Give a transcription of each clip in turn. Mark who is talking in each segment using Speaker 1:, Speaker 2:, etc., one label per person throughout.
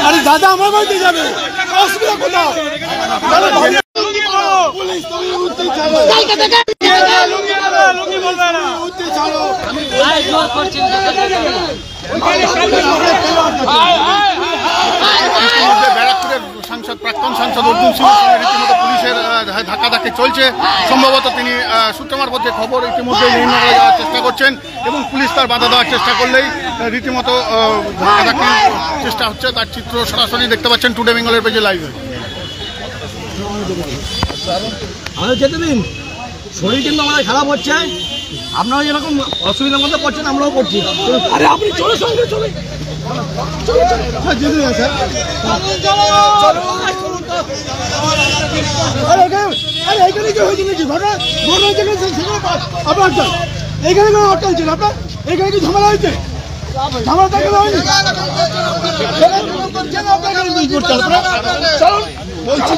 Speaker 1: আরে দাদা আমার বাড়িতে যাবে, অসুবিধা কোথাও?
Speaker 2: ব্যারাকপুরের প্রাক্তন সাংসদ অর্জুন সিংয়ের সঙ্গে রীতিমতো পুলিশের ধাক্কাধাক্কি চলছে। সম্ভবত তিনি সূত্র মারফতে খবর ইতিমধ্যে নির্ণয় করে যাওয়ার চেষ্টা করছেন এবং পুলিশ তার বাধা দেওয়ার চেষ্টা করলেই রীতিমতো ধাক্কাধাক্কির চেষ্টা হচ্ছে। তার চিত্র সরাসরি দেখতে পাচ্ছেন টুডে বেঙ্গলের পেজে লাইভে।
Speaker 1: আমাদের যেতে দিন, শরীর কিন্তু আমাদের খারাপ হচ্ছে, আপনারা যেরকম অসুবিধার মধ্যে পড়ছেন আমরাও পড়ছি। আরে আপনি চলো সঙ্গে চলে এইখানে কি হয়েছে নাকি ঘটনা? আপনার এইখানে কোনো অটকা হয়েছিল? আপনার এইখানে কি ঝামেলা হয়েছে? ঝামেলা থাকে না হয়নি? চলুন বলছি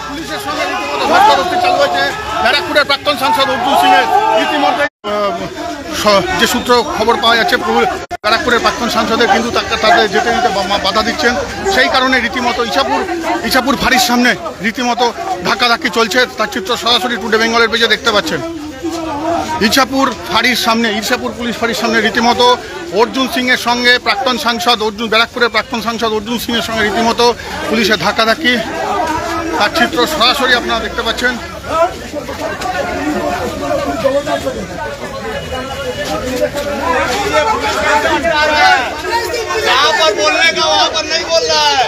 Speaker 2: পুলিশের সঙ্গে রীতিমতো ধস্তাধস্তি চালু হয়েছে ব্যারাকপুরের প্রাক্তন সাংসদ অর্জুন সিংয়ের। ইতিমধ্যে যে সূত্র খবর পাওয়া যাচ্ছে ব্যারাকপুরের প্রাক্তন সাংসদের কিন্তু তাদের যেতে দিতে বাধা দিচ্ছেন। সেই কারণে রীতিমতো ইছাপুর ফাঁড়ির সামনে রীতিমতো ধাক্কাধাক্কি চলছে। তার চিত্র সরাসরি টুডে বেঙ্গলের পেজে দেখতে পাচ্ছেন। ইছাপুর ফাঁড়ির সামনে, ইছাপুর পুলিশ ফাঁড়ির সামনে রীতিমতো অর্জুন সিংয়ের সঙ্গে প্রাক্তন সাংসদ ব্যারাকপুরের প্রাক্তন সাংসদ অর্জুন সিংয়ের সঙ্গে রীতিমতো পুলিশের ধাক্কাধাক্কি। তার চিত্র সরাসরি আপনারা দেখতে পাচ্ছেন।
Speaker 3: यहाँ पर बोलने का वहाँ पर नहीं बोल रहा है,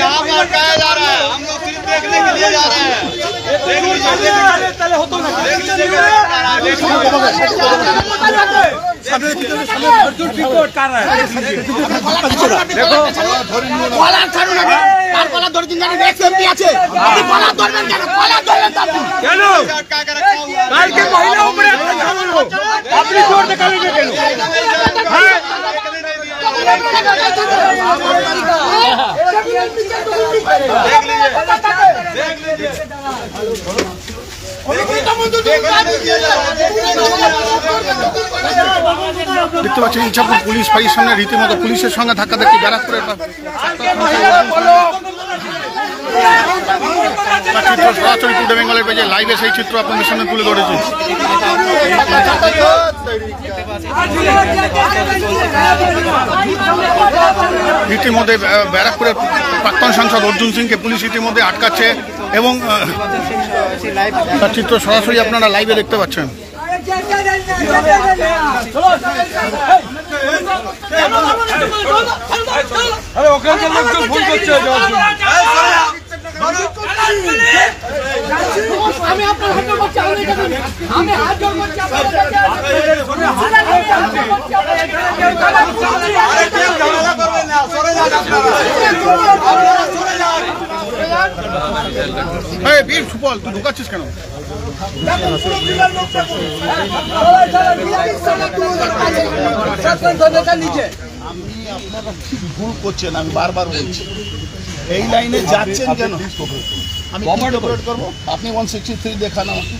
Speaker 3: यहाँ पर कहा जा रहा है, हम लोग सिर्फ देखने के लिए जा रहे हैं। देख लीजिए
Speaker 2: দেখতে পাচ্ছেন ইছাপুর পুলিশ ফাঁড়ির সামনে রীতিমতো পুলিশের সঙ্গে ধাক্কাধাক্কি ব্যারাকপুরের চিত্র সরাসরি টুডে বেঙ্গলের পেজে লাইভে সেই চিত্র আপনাদের সামনে তুলে ধরেছি। ইতিমধ্যে ব্যারাকপুরের প্রাক্তন সাংসদ অর্জুন সিংকে পুলিশ ইতিমধ্যে আটকাচ্ছে এবং তার চিত্র সরাসরি আপনারা লাইভে দেখতে পাচ্ছেন।
Speaker 4: আমি আপনার হাতে করছি, আমি হাত জোর করছি,
Speaker 2: বীর সুফল তুই ঢুকাচ্ছিস কেন?
Speaker 1: আপনি আপনারা ঠিক ভুল করছেন, আমি বারবার বলছি। এই লাইনে যাচ্ছেন কেন? আমি অপারেট করবো, আপনি 163 দেখান আমাকে।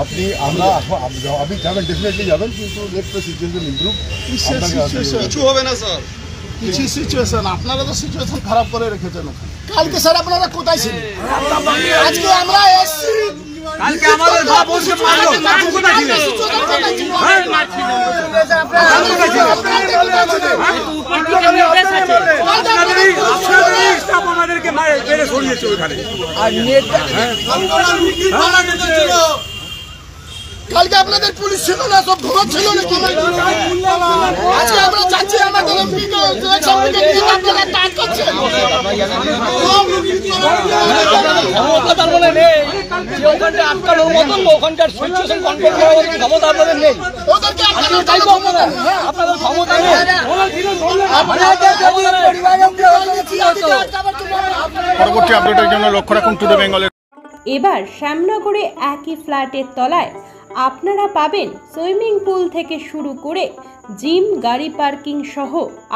Speaker 5: আপনি আমরা আপনি যাবেন, ডেফিনেটলি যাবেন, কিন্তু লেট দ্য সিচুয়েশন ইমপ্রুভ।
Speaker 3: কিছু হবে না স্যার,
Speaker 1: কিছু সিচুয়েশন আপনারা তো সিচুয়েশন খারাপ করে রেখেছেন। কালকে স্যার আপনারা কোথায় ছিলেন? আজকে আমরা এসছি,
Speaker 3: কালকে আমাদের বাপ বলছে মারলো, আপনি কোথায় ছিলেন? আমাদেরকে মেরে সরিয়েছে ওইখানে।
Speaker 1: কালকে আপনাদের পুলিশ ছিল না, সব ঘুমাচ্ছিল নাকি? আজকে আমরা যাচ্ছি আমাদের এমপিকে আপনারা টাচ করছেন।
Speaker 4: ক্ষমতা বলে নেই যে ওখানটা আটকানোর মতন, ওখানকার সিচুয়েশন কন্ট্রোল করার মতন ক্ষমতা আপনাদের নেই।
Speaker 1: ওদেরকে আটকানোর
Speaker 4: আপনাদের ক্ষমতা নেই।
Speaker 2: পরবর্তী আপডেটের জন্য লক্ষ্য রাখুন টুডে বেঙ্গলের।
Speaker 6: এবার শ্যামনগরে একই ফ্ল্যাটের তলায় আপনারা পাবেন সুইমিং পুল থেকে শুরু করে জিম, গাড়ি পার্কিং সহ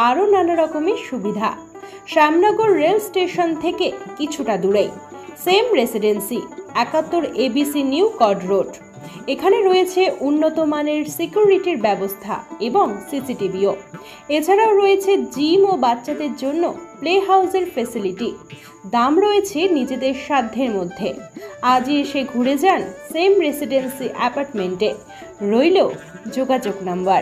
Speaker 6: আরও নানা রকমের সুবিধা। শ্যামনগর রেল স্টেশন থেকে কিছুটা দূরেই সেম রেসিডেন্সি, 71 ABC নিউ কড রোড। এখানে রয়েছে উন্নত মানের সিকিউরিটির ব্যবস্থা এবং সিসিটিভিও। এছাড়াও রয়েছে জিম ও বাচ্চাদের জন্য প্লে হাউসের ফেসিলিটি। দাম রয়েছে নিজেদের সাধ্যের মধ্যে। আজই এসে ঘুরে যান সেম রেসিডেন্সি অ্যাপার্টমেন্টে। রইল যোগাযোগ নাম্বার।